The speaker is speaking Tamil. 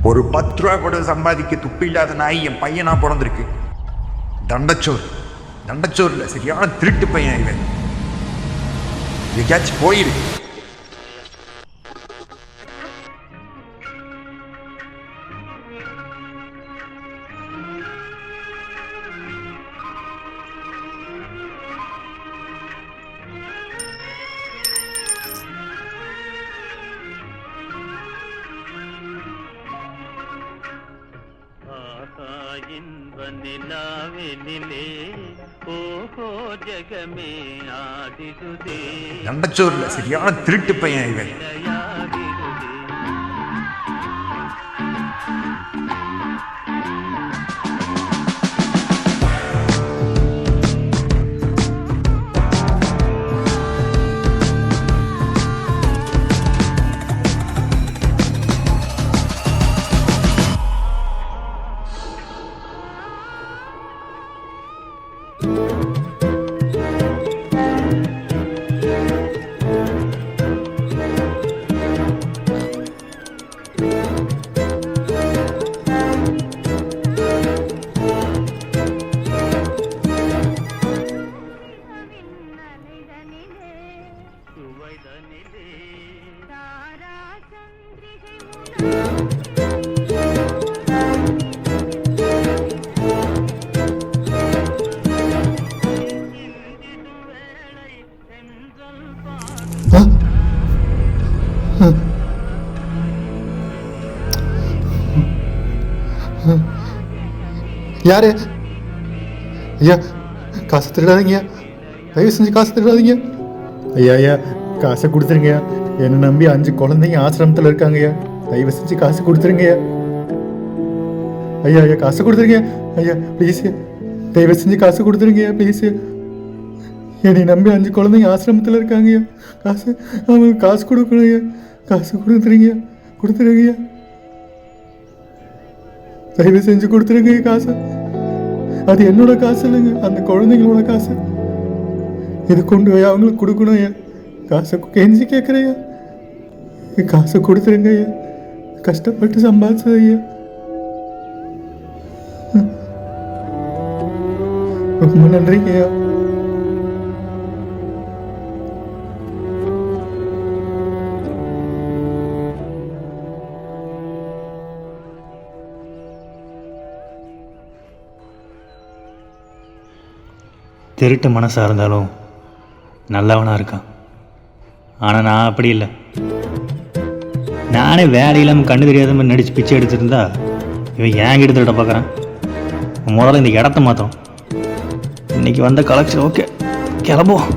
ஒரு 10 ரூபா கூட சம்பாதிக்க துப்பு இல்லாத நாய் என் பையனா பிறந்திருக்கு. தண்டச்சோர் தண்டச்சோர்ல சரியான திருட்டு பையன் இவன். எங்கேயாச்சும் போயிரு. தண்டச்சோர்ல சரியான திருட்டு பையன் இவன். யாரு? ஐயா, காசை திருடாதீங்கய்யா, தயவு செஞ்சு காசை திருடாதீங்க. ஐயா ஐயா, காசை கொடுத்துருங்கய்யா. என்னை நம்பி 5 குழந்தைங்க ஆசிரமத்தில் இருக்காங்கய்யா. தயவு செஞ்சு காசு கொடுத்துருங்கய்யா. ஐயா ஐயா, காசை கொடுத்துருங்க ஐயா, ப்ளீஸ். தயவு செஞ்சு காசு கொடுத்துருங்கய்யா, ப்ளீஸ். என்னை நம்பி 5 குழந்தைங்க ஆசிரமத்தில் இருக்காங்கய்யா. காசு அவங்களுக்கு காசு கொடுக்கணும் ஐயா. காசு கொடுத்துருங்கய்யா, கொடுத்துருங்கய்யா. தயவு செஞ்சு கொடுத்துருங்க காசு. அது என்னோட காசு இல்லைங்க, அந்த குழந்தைங்களோட காசு. இது கொண்டு போய் அவங்களுக்கு கொடுக்கணும் ஐயா. காசை கெஞ்சி கேட்குறேயா, காசை கொடுத்துருங்க ஐயா. கஷ்டப்பட்டு சம்பாதிச்சது ஐயா. ரொம்ப நன்றிங்க ஐயா. திருட்டு மனசாக இருந்தாலும் நல்லவனாக இருக்கான். ஆனால் நான் அப்படி இல்லை. நானே வேலை இல்லாமல் கண்ணு தெரியாத மாதிரி நடித்து பிச்சை எடுத்துருந்தா இவன் ஏன் கிட்ட திருட பார்க்குறான். முதல்ல இந்த இடத்த மாற்றோம். இன்றைக்கி வந்த கலெக்ஷன் ஓகே, கிளம்புவோம்.